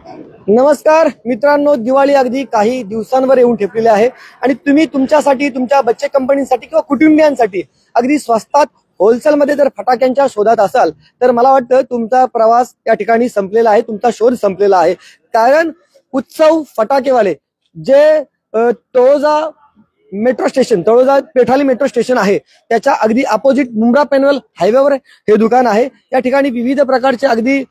नमस्कार मित्रांनो, दिवाळी अगदी काही दिवसांवर येऊन ठेपलेली आहे आणि तुम्ही तुमच्यासाठी, तुमच्या बच्चे कंपनीसाठी किंवा कुटुंबियांसाठी अगदी स्वस्तात होलसेलमध्ये जर फटाक्यांच्या शोधात असाल तर मला वाटतं तुमचा प्रवास या ठिकाणी संपलेला आहे, तुमचा शोध संपलेला आहे. कारण उत्सव फटाकेवाले जे Taloja metro station, Taloja Pethali metro station आहे त्याच्या अगदी अपोजिट मुंब्रा पेनवेल हायवेवर हे दुकान आहे. या ठिकाणी विविध प्रकारचे अगदी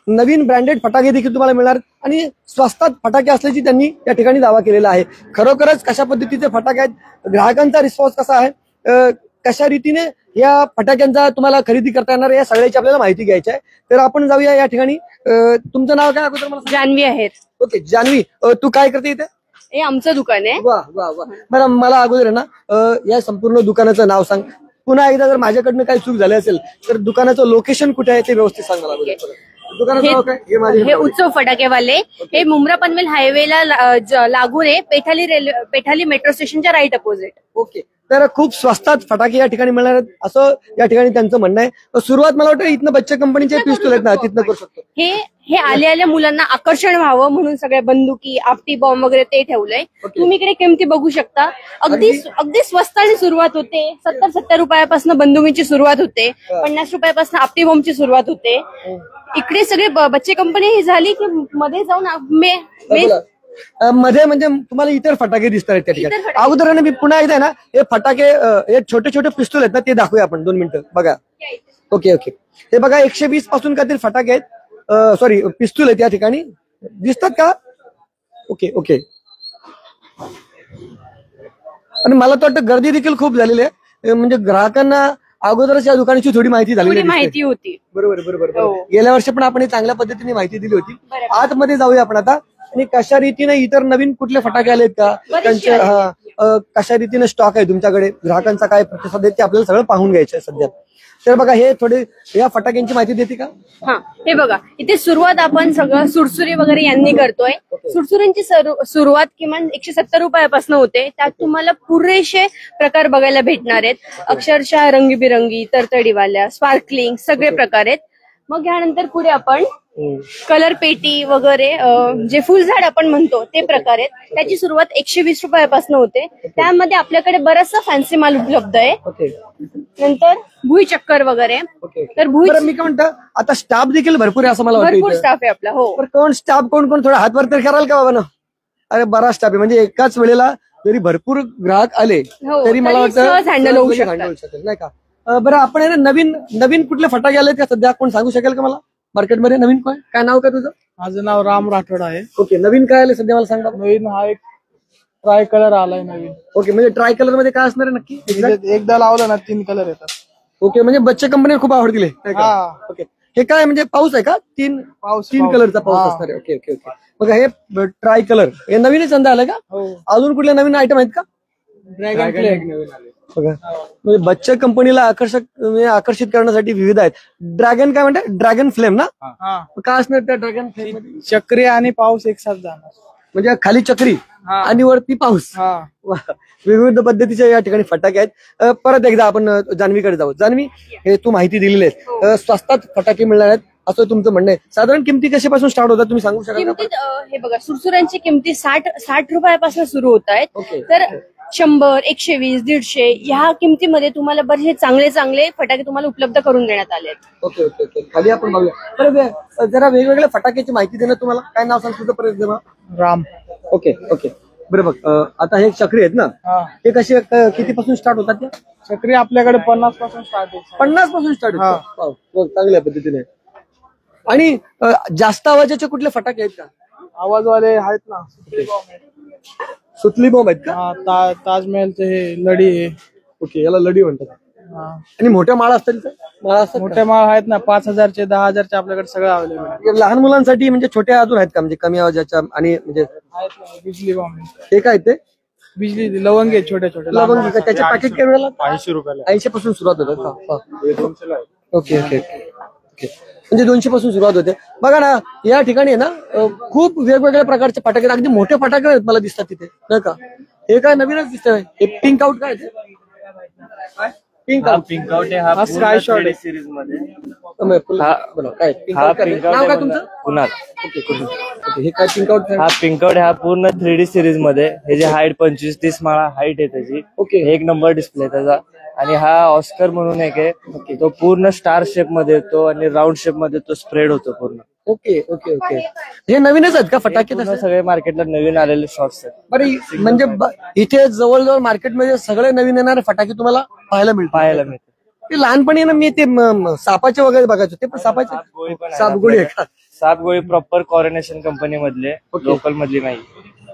नवीन ब्रँडेड फटाके देखील तुम्हाला मिळणार आणि स्वस्तात फटाके असल्याची त्यांनी या ठिकाणी दावा केलेला आहे. खरोखरच कशा पद्धतीचे फटाके आहेत, ग्राहकांचा रिस्पॉन्स कसा आहे, कशा रीतीने या फटाक्यांचा तुम्हाला खरेदी करता येणार या सगळ्याची आपल्याला माहिती घ्यायची आहे. तर आपण जाऊया या ठिकाणी. तुमचं नाव काय अगोदर मला? जान्हवी आहेत. ओके जान्हवी, तू काय करते इथे? हे आमचं दुकान आहे. वा वा वा. बरं, मला अगोदर आहे ना या संपूर्ण दुकानाचं नाव सांग. पुन्हा एकदा जर माझ्याकडनं काही चूक झाली असेल तर दुकानाचं लोकेशन कुठे आहे ते व्यवस्थित सांग मला. दुकानाचं नाव काय? हे उत्सव फटाकेवाले हे मुंब्रा पनवेल हायवेला लागून आहे, पेठाली मेट्रो स्टेशनच्या राईट अपोजिट. ओके, तर खूप स्वस्तात फटाके या ठिकाणी मिळणार आहेत असं या ठिकाणी त्यांचं म्हणणं आहे. सुरुवात मला वाटतं इथनं बच्चे कंपनीचे पिस्तूल आहेत ना, तिथनं करू शकतो. हे आल्या मुलांना आकर्षण व्हावं म्हणून सगळ्या बंदुकी, आपटी बॉम्ब वगैरे ते ठेवलंय. तुम्ही इकडे किमती बघू शकता. अगदी स्वस्ताने सुरुवात होते. 70 रुपयापासून बंदुकीची सुरुवात होते, 50 रुपयापासून आपटी बॉम्बची सुरुवात होते. इकडे सगळे बच्चे कंपनी ही झाली की मध्ये जाऊन मध्ये म्हणजे तुम्हाला इतर फटाके दिसतात आहेत त्या ठिकाणी. अगोदर मी पुन्हा एकदा ना हे फटाके, हे छोटे छोटे पिस्तूल आहेत ना ते दाखवूया आपण 2 मिनिटं. बघा. ओके ओके, हे बघा 120 पासून काहीतरी फटाके आहेत, सॉरी पिस्तूल आहेत या ठिकाणी. दिसतात का? Okay okay. आणि मला तर वाटतं गर्दी देखील खूप झालेली आहे, म्हणजे ग्राहकांना अगोदरच या दुकानाची थोडी माहिती झाली, माहिती होती. बरोबर बरोबर. गेल्या वर्षी पण आपण चांगल्या पद्धतीने माहिती दिली होती. आतमध्ये जाऊया आपण आता. आणि कशा रीतीने इतर नवीन कुठले फटाके आलेत का, त्यांचे कशा रीतीने स्टॉक आहे तुमच्याकडे, ग्राहकांचा काय प्रतिसाद आहे ते आपल्याला सगळं पाहून घ्यायचं आहे सध्या. तर बघा हे थोडे या फटाक्यांची माहिती देते का? हा, हे बघा इथे सुरुवात आपण सगळं सुरसुरी वगैरे यांनी करतोय. सुरसुरींची सुरुवात किमान 170 रुपयापासून होते. त्यात तुम्हाला पुरेसे प्रकार बघायला भेटणार आहेत. अक्षरशः रंगीबिरंगी, तरतडीवाल्या, स्पार्कलिंग सगळे प्रकार आहेत. मग यानंतर पुढे आपण कलर पेटी वगैरे, जे फुलझाड आपण म्हणतो ते प्रकार आहेत. त्याची सुरुवात 120 रुपयापासून होते. त्यामध्ये आपल्याकडे बराचसा फॅन्सी माल उपलब्ध आहे. नंतर भुई चक्कर वगैरे. तर मी काय म्हणतो, आता स्टाफ देखील भरपूर आहे असं मला वाटतं. भरपूर स्टाफ आहे आपला. हो. कोण स्टाफ, कोण कोण थोडा हातवर तर कराल का बाबा ना? अरे बराच स्टाफ आहे, म्हणजे एकाच वेळेला जरी भरपूर ग्राहक आले तरी मला वाटतं हँडल होऊ शकेल नाही का? बरं, आपण नवीन नवीन कुठले फटाके आलेत का सध्या, कोण सांगू शकेल का मला? मार्केटमध्ये नवीन काय नाव काय तुझं? माझं नाव राम राठोड आहे. ओके, नवीन काय आले सध्या मला सांगा. नवीन हा एक ट्राय कलर आलाय नवीन. ओके, म्हणजे ट्राय कलर मध्ये काय असणार आहे नक्की? एकदा लावलं ना 3 कलर येतात. ओके, म्हणजे बच्चे कंपनी खूप आवडतील. ओके, हे काय म्हणजे पाऊस आहे का? 3 कलरचा पाऊस असणार आहे. Okay okay okay. बघा हे ट्राय कलर हे नवीनच अंदा आलाय का? अजून कुठले नवीन आयटम आहेत का? ड्रॅगन फ्लॅग नवीन आले. बघा, म्हणजे बच्चे कंपनीला आकर्षित करण्यासाठी विविध आहेत. ड्रॅगन काय म्हणतात? ड्रॅगन फ्लेम ना? काय असणार त्या ड्रॅगन फ्लेम मध्ये? चक्री आणि पाऊस एक साथ जाणार, म्हणजे खाली चक्री आणि वरती पाऊस. विविध पद्धतीचे या ठिकाणी फटाके आहेत. परत एकदा आपण जान्हवीकडे जाऊ. जान्हवी, हे तू माहिती दिलेली आहे, स्वस्तात फटाके मिळणार आहेत असं तुमचं म्हणणं आहे. साधारण किमती कशापासून स्टार्ट होतात तुम्ही सांगू शकाल? हे बघा, सुरसुऱ्यांची किमती 60 रुपयापासून सुरू होत आहेत. तर 100, 120, 150 ह्या किमतीमध्ये तुम्हाला बरेचसे चांगले चांगले फटाके तुम्हाला उपलब्ध करून देण्यात आले. Okay okay okay. खाली आपण बघूया. तर जरा वेगवेगळ्या फटाक्याची माहिती देणं तुम्हाला. काय नाव सांग तुझं? परत राम. Okay okay. बरं, बघ आता हे चक्री आहेत ना, हे कशी कितीपासून स्टार्ट होतात? त्या चक्री आपल्याकडे 50 पासून स्टार्ट आहे. 50 पासून स्टार्ट होतात. चांगल्या पद्धतीने. आणि जास्त आवाजाचे कुठले फटाके आहेत का? आवाजवाले आहेत ना, सुतली बॉम्ब आहेत का? ताजमहलचे हे लढी आहे. ओके, याला लढी म्हणतात. आणि मोठ्या माळा असतात? मोठ्या माळ आहेत ना, 5000चे, 10,000चे आपल्याकडे सगळं अवेलेबल आहे. लहान मुलांसाठी म्हणजे छोट्या अजून आहेत का, म्हणजे कमी आवाजाच्या? आणि म्हणजे आहेत ना बिजली बॉम्ब. हे काय ते? बिजली लवंगी आहे, छोटे छोटे लवंगी. त्याचे पॅकेट काय मिळालं? 80 रुपयाला. 80 पासून सुरुवात होतात. Okay okay okay. म्हणजे 200 पासून सुरुवात होते. बघा ना, या ठिकाणी ना खूप वेगवेगळ्या प्रकारचे फटाके, अगदी मोठे फटाके आहेत मला दिसतात तिथे नाही का? हे काय नवीनच दिसतंय? हे पिंक आउट काय? Pink out sky shot series मध्ये बोला, काय पिंक हा आउट करायचं? पिंक आउट नाव काय आहे तुमचं? कुणाल. Okay, okay. हे काय पिंक आउट? हा पिंक आउट हा पूर्ण 3D सिरीज मध्ये हे जे हाईट 25-30 माळा हाईट आहे त्याची. ओके. एक नंबर डिस्प्ले त्याचा. आणि हा ऑस्कर म्हणून एक आहे तो पूर्ण स्टार शेप मध्ये येतो आणि राऊंड शेप मध्ये तो स्प्रेड होतो पूर्ण. Okay okay okay. हे नवीनच आहेत का फटाके पूर्ण तसे? सगळे मार्केटला नवीन आलेले शॉर्ट्स आहेत. बरं म्हणजे इथे जवळजवळ मार्केटमध्ये सगळे नवीन येणारे फटाके तुम्हाला पाहायला पाहायला मिळते. ते लहानपणी ना मी ते सापाचे वगैरे बघायचो, ते पण सापाचे गोळी पण आहे सापगोळी आहे का? साप गोळी प्रॉपर कॉर्पोरेशन कंपनी मधले, लोकल मधली नाही.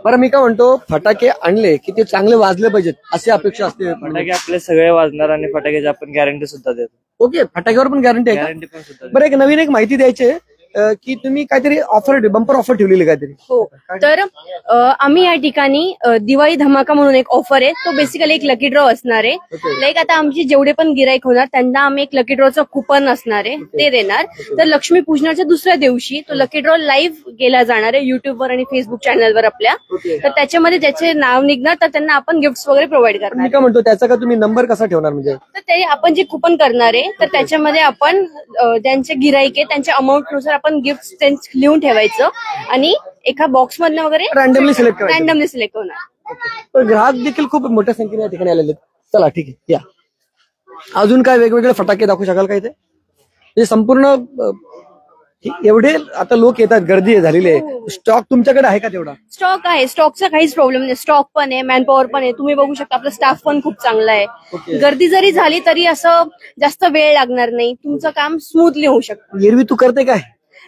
बरं मी काय म्हणतो, फटाके आणले की ते चांगले वाजले पाहिजेत अशी अपेक्षा असते. फटाके आपले सगळे वाजणार आणि फटाक्याची आपण गॅरंटी सुद्धा देतो. ओके, फटाक्यावर पण गॅरंटी आहे का? गॅरंटी पण सुद्धा देतो. बरं एक नवीन एक माहिती द्यायची आहे, की तुम्ही काहीतरी ऑफर बंपर ऑफर ठेवलेली काहीतरी. हो, तर आम्ही या ठिकाणी दिवाळी धमाका म्हणून एक ऑफर आहे. तो बेसिकली एक लकी ड्रॉ असणार आहे. लाईक आता आमचे जेवढे पण गिराईक होणार त्यांना आम्ही एक लकी ड्रॉचं कुपन असणार आहे ते देणार. तर लक्ष्मी पूजनाच्या दुसऱ्या दिवशी तो लकी ड्रॉ लाईव्ह केला जाणार आहे युट्यूबवर आणि फेसबुक चॅनलवर आपल्या. तर त्याच्यामध्ये ज्याचे नाव निघणार तर त्यांना आपण गिफ्ट वगैरे प्रोव्हाइड करणार. मी काय म्हणतो, त्याचा का तुम्ही नंबर कसा ठेवणार म्हणजे? तर ते आपण जे कुपन करणार आहे तर त्याच्यामध्ये आपण ज्यांचे गिराईक आहे त्यांच्या अमाऊंट नुसार आपण गिफ्ट लिहून ठेवायचं आणि एका बॉक्स मधनं वगैरे रॅन्डमली सिलेक्ट करायचं. रॅन्डमली सिलेक्ट होणार. पण ग्राहक देखील खूप मोठ्या संख्येने या ठिकाणी आलेले आहेत. चला ठीक आहे, या अजून काय वेगवेगळे फटाके दाखवू शकाल का इथे? हे संपूर्ण एवढे आता लोक येतात, गर्दी झालेली आहे. स्टॉक तुमच्याकडे आहे का तेवढा? स्टॉक आहे, स्टॉकचा काहीच प्रॉब्लेम नाही. स्टॉक पण आहे, मॅनपॉवर पण आहे. तुम्ही बघू शकता आपला स्टाफ पण खूप चांगला आहे. गर्दी जरी झाली तरी असं जास्त वेळ लागणार नाही. तुमचं काम स्मूथली होऊ शकतं. एरवी तू करते काय?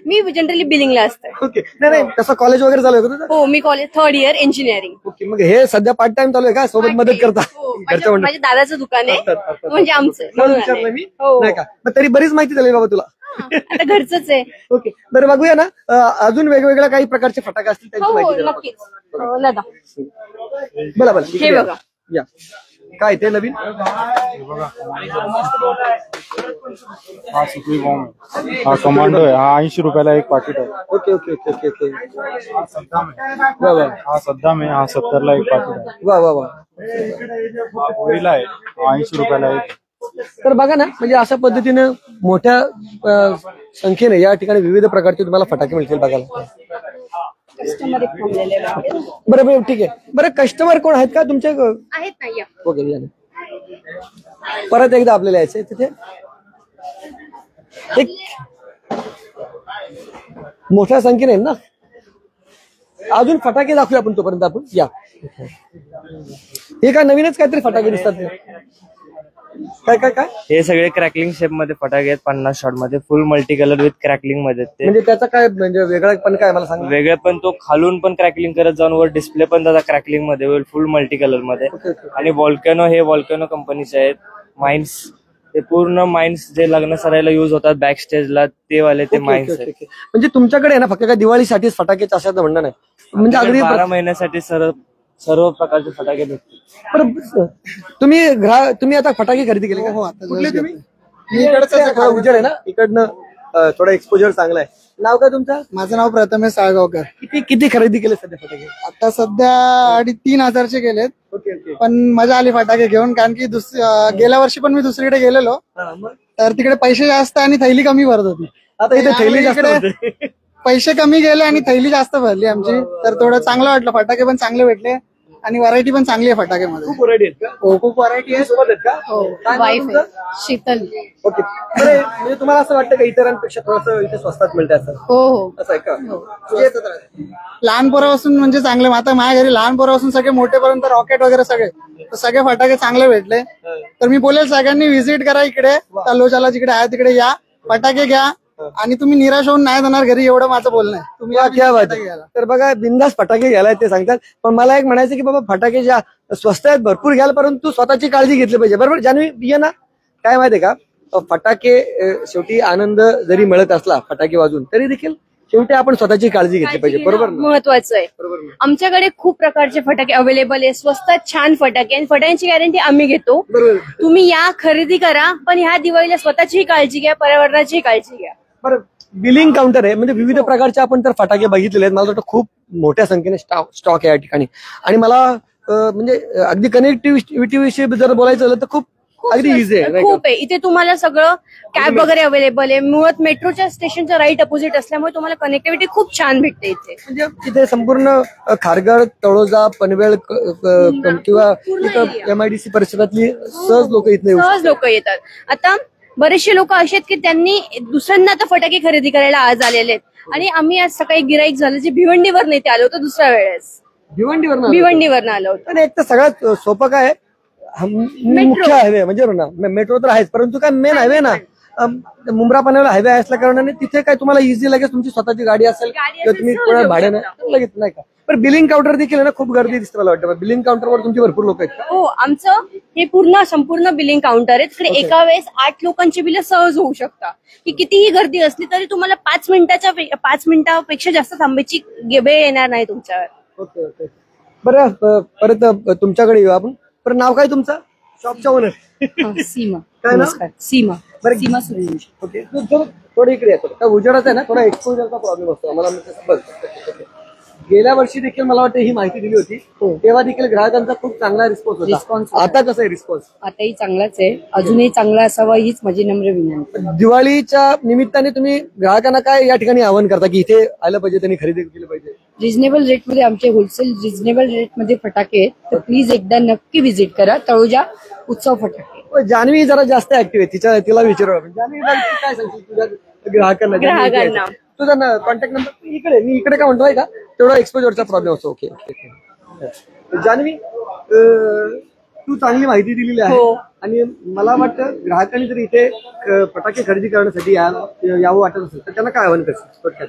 मी जनरली बिलिंगला असते. ओके, नाही तसं कॉलेज वगैरे चालू आहे का तुझं? हो, मी college 3rd year engineering. Okay, मग हे सध्या पार्ट टाइम चालू आहे का? सोबत मदत करता? घरच्या मंडळी. माझ्या दादाचं दुकान आहे म्हणजे आमचं म्हणून म्हणून विचारलं आले. मी, हो. नाही का? मग तरी बरीच माहिती झाली बाबा तुला. आता घरचंच आहे. ओके, बरं बघूया ना, अजून वेगवेगळ्या काही प्रकारचे फटाके असतील त्यांची हो हो, माहिती द्या. नक्कीच. दादा बोला बोला, इकडे हे या. बघा. या, काय ते नवीन? हा सुखी बॉम्ब, हा कमांडो आहे, हा 80 रुपयाला एक पाकिट आहे. Okay okay okay okay okay. हा सद्दाम वा वा हा सद्दाम आहे, हा 70 ला एक पाकिट आहे. वा वा वा. हा गोळीला आहे, हा 80 रुपयाला एक. तर बघा ना, म्हणजे अशा पद्धतीने मोठ्या संख्येने या ठिकाणी विविध प्रकारचे तुम्हाला फटाके मिळतील बघायला. कस्टमर एक थांबलेले आहे. बरं बरं ठीक आहे. बरं कस्टमर कोण आहेत का तुमचे? आहेत ना, या. ओके, या ना. परत एकदा आपल्याला यायचंय तिथे एक मोठ्या संख्येने ना. अजून फटाके दाखवूया आपण तोपर्यंत. आपण या, हे काय नवीनच काहीतरी फटाके दिसतात? काय काय काय हे सगळे क्रॅकलिंग शेप मध्ये फटाके आहेत. 50 शॉट मध्ये फुल मल्टी कलर विथ क्रॅकलिंग मध्ये आहेत ते. म्हणजे त्याचा काय म्हणजे वेगळा पण काय मला सांगा? वेगळे पण तो खालून पण क्रॅकलिंग करत जाऊन वर डिस्प्ले पण त्याचा क्रॅकलिंग मध्ये होईल फुल मल्टी कलर मध्ये. आणि व्हॉल्कॅनो हे व्हॉल्कॅनो कंपनीचे आहेत. माइन्स ते पूर्ण माइन्स जे लग्न सरायला युज होतात बॅक स्टेजला ते वाले ते माइन्स आहेत. म्हणजे तुमच्याकडे आहे ना फक्त काय दिवाळीसाठीच फटाकेच असं म्हणणं नाही, म्हणजे अगदी 12 महिन्यासाठी सर्व प्रकारचे फटाके भेटतील. बरं, तुम्ही आता फटाके खरेदी केले का? हो, कुठले तुम्ही? इकडचं उजेड आहे ना, इकडनं थोडा एक्सपोजर चांगला आहे. नाव काय तुमचं? माझं नाव प्रथमेश साळगावकर. किती खरेदी केले सध्या फटाके? आता सध्या 3,500चे गेलेत. Okay okay. पण मजा आली फटाके घेऊन, कारण की गेल्या वर्षी पण मी दुसरीकडे गेलेलो तर तिकडे पैसे जास्त आणि थैली कमी भरत होती. आता इथे थैली जास्त इकडे होते. पैसे कमी गेले आणि थैली जास्त भरली आमची, तर थोडं चांगलं वाटलं. फटाके पण चांगले भेटले आणि व्हरायटी पण चांगली आहे फटाक्यामध्ये. खूप व्हरायटी आहेत का? हो, खूप व्हरायटी आहे. सोबत आहेत का? काय नाव तुमचं? शीतल. ओके. बरं, म्हणजे तुम्हाला असं वाटतं का इतरांपेक्षा थोडंसं इथे स्वस्तात मिळतं असं? हो हो. असं आहे का? लहान पोरापासून म्हणजे चांगले, आता माझ्या घरी लहान पोरापासून सगळे मोठेपर्यंत रॉकेट वगैरे सगळे फटाके चांगले भेटले. तर मी बोलेल सगळ्यांनी व्हिजिट करा इकडे, तालोजाला जिकडे आहे तिकडे या, फटाके घ्या आणि तुम्ही निराश होऊन नाही जाणार घरी, एवढं माझं बोलणं आहे. तुम्ही क्या बात आहे. तर बघा, बिंदास फटाके घ्यायला ते सांगतात. पण मला एक म्हणायचं की बाबा फटाके ज्या स्वस्त आहेत भरपूर घ्याल, परंतु स्वतःची काळजी घेतली पाहिजे. बरोबर जान्हवी, ये ना. काय माहितीये का, फटाके शेवटी आनंद जरी मिळत असला फटाके वाजून, तरी देखील शेवटी आपण स्वतःची काळजी घेतली पाहिजे. बरोबर ना? महत्वाचं आहे. बरोबर ना? आमच्याकडे खूप प्रकारचे फटाके अवेलेबल आहे, स्वस्तात छान फटाके, आणि फटाक्यांची गॅरंटी आम्ही घेतो. बरोबर. तुम्ही या, खरेदी करा, पण ह्या दिवाळीला स्वतःचीही काळजी घ्या, पर्यावरणाची काळजी घ्या. बरं, बिलिंग काउंटर आहे, म्हणजे विविध प्रकारचे आपण तर फटाके बघितलेले आहेत. मला वाटतं खूप मोठ्या संख्येने स्टॉक आहे या ठिकाणी. आणि मला म्हणजे अगदी कनेक्टिव्हिटी विषयी जर बोलायचं झालं तर खूप अगदी इझी आहे. खूप आहे. इथे तुम्हाला सगळं कॅब वगैरे अवेलेबल आहे. मुळात मेट्रोच्या स्टेशनच्या राईट अपोजिट असल्यामुळे तुम्हाला कनेक्टिव्हिटी खूप छान भेटते इथे. म्हणजे तिथे संपूर्ण खारघर, तळोजा, पनवेल किंवा इथं MIDC परिसरातली सहज लोक इथे येऊ सहज लोक येतात. आता बरेचसे लोक असे आहेत की त्यांनी दुसऱ्यांदा आता फटाके खरेदी करायला आज आलेले आहेत आणि आम्ही आज सकाळी गिराईक झालं जे भिवंडीवर नाही ते आलो होतो दुसऱ्या वेळेस. भिवंडीवर आलो होतो. पण एक तर सगळ्यात सोपं काय मुख्य हायवे म्हणजे ना मेट्रो तर आहेच, परंतु काय मेन हायवे ना मुंब्रा पनवेल हायवे असल्या कारणाने तिथे काय तुम्हाला इझी लगेच तुमची स्वतःची गाडी असेल किंवा तुम्ही कोणा भाड्याने लगेच नाही का. पण बिलिंग काउंटर देखील ना खूप गर्दी दिसते मला वाटतं. बिलिंग काउंटरवर तुमची भरपूर लोक आहेत. हो, आमचं हे संपूर्ण बिलिंग काउंटर आहे. तिकडे एका वेळेस 8 लोकांची बिलं सहज होऊ शकतात. की कितीही गर्दी असली तरी तुम्हाला 5 मिनिटापेक्षा जास्त थांबायची वेळ येणार नाही तुमच्यावर. Okay okay. बरं परत तुमच्याकडे येऊ आपण. बरं नाव काय तुमचं? शॉपच्या ओनर सीमा. काय ना? सीमा. बरं सीमा सुरेश. ओके. थोडं इकडे येतो. काय उजेडाचा आहे ना थोडा एक्सपोजरचा प्रॉब्लेम असतो आम्हाला. गेल्या वर्षी देखील मला वाटतं ही माहिती दिली होती, तेव्हा देखील ग्राहकांचा खूप चांगला रिस्पॉन्स होता. आता कसा आहे रिस्पॉन्स? आताही चांगलाच आहे, अजूनही चांगला असावा हीच माझी नम्र विनंती. दिवाळीच्या निमित्ताने तुम्ही ग्राहकांना काय या ठिकाणी आवाहन करता की इथे आलं पाहिजे, त्यांनी खरेदी केली पाहिजे? रिझनेबल रेटमध्ये आमचे होलसेल रिझनेबल रेटमध्ये फटाके आहेत, तर प्लीज एकदा नक्की व्हिजिट करा. तळोजा उत्सव फटाके. जान्हवी जरा जास्त ऍक्टिव्ह आहे, तिला विचारू. जान्हवी काय सांगशील तुझ्या ग्राहकांना? तुझा कॉन्टॅक्ट नंबर इकडे, मी इकडे काय म्हणतोय का तेवढा एक्सपोजरचा प्रॉब्लेम असतो. Okay okay. जान्हवी तू चांगली माहिती दिलेली आहे आणि मला वाटतं ग्राहकांनी जर इथे फटाके खरेदी करण्यासाठी यावं वाटत असेल तर त्यांना काय आवाहन करशील?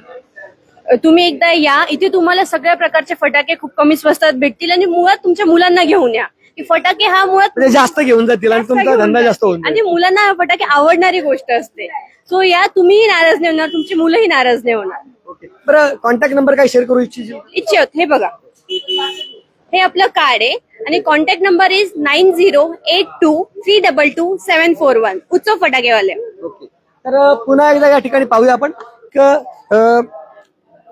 तुम्ही एकदा या, इथे तुम्हाला सगळ्या प्रकारचे फटाके खूप कमी स्वस्तात भेटतील आणि मुळात तुमच्या मुलांना घेऊन या. की फटाके हा मुळात जास्त घेऊन जातील आणि तुमचा धंदा जास्त होईल आणि मुलांना फटाके आवडणारी गोष्ट असते. सो या, तुम्हीही नाराज नाही होणार, तुमची मुलंही नाराज नाही होणार. ओके. बरं कॉन्टॅक्ट नंबर काय शेअर करू इच्छित? हे बघा, हे आपलं कार्ड आहे आणि कॉन्टॅक्ट नंबर इज 9082322741. उत्सव फटाकेवाले. ओके. तर पुन्हा एकदा या ठिकाणी पाहूया आपण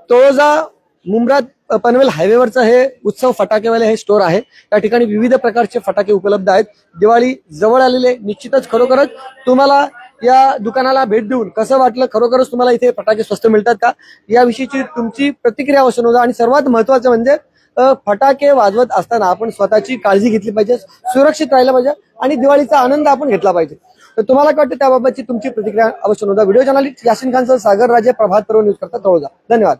तळोजा मुंब्रा पनवेल हायवेवरचं हे उत्सव फटाकेवाले हे स्टोर आहे. या ठिकाणी विविध प्रकारचे फटाके उपलब्ध आहेत. दिवाळी जवळ आलेले निश्चितच खरोखरच तुम्हाला या दुकानाला भेट देऊन कसं वाटलं? खरोखरच तुम्हाला इथे फटाके स्वस्त मिळतात का? याविषयीची तुमची प्रतिक्रिया अवश्य नोंदवा आणि सर्वात महत्वाचं म्हणजे फटाके वाजवत असताना आपण स्वतःची काळजी घेतली पाहिजे, सुरक्षित राहिलं पाहिजे आणि दिवाळीचा आनंद आपण घेतला पाहिजे. तर तुम्हाला काय वाटतं त्याबाबतची तुमची प्रतिक्रिया अवश्य नोंदवा. व्हिडिओ जर्नलिस्ट यासिन खानसह सागर राजे, प्रभात पर्व न्यूज करता तळोजा. धन्यवाद.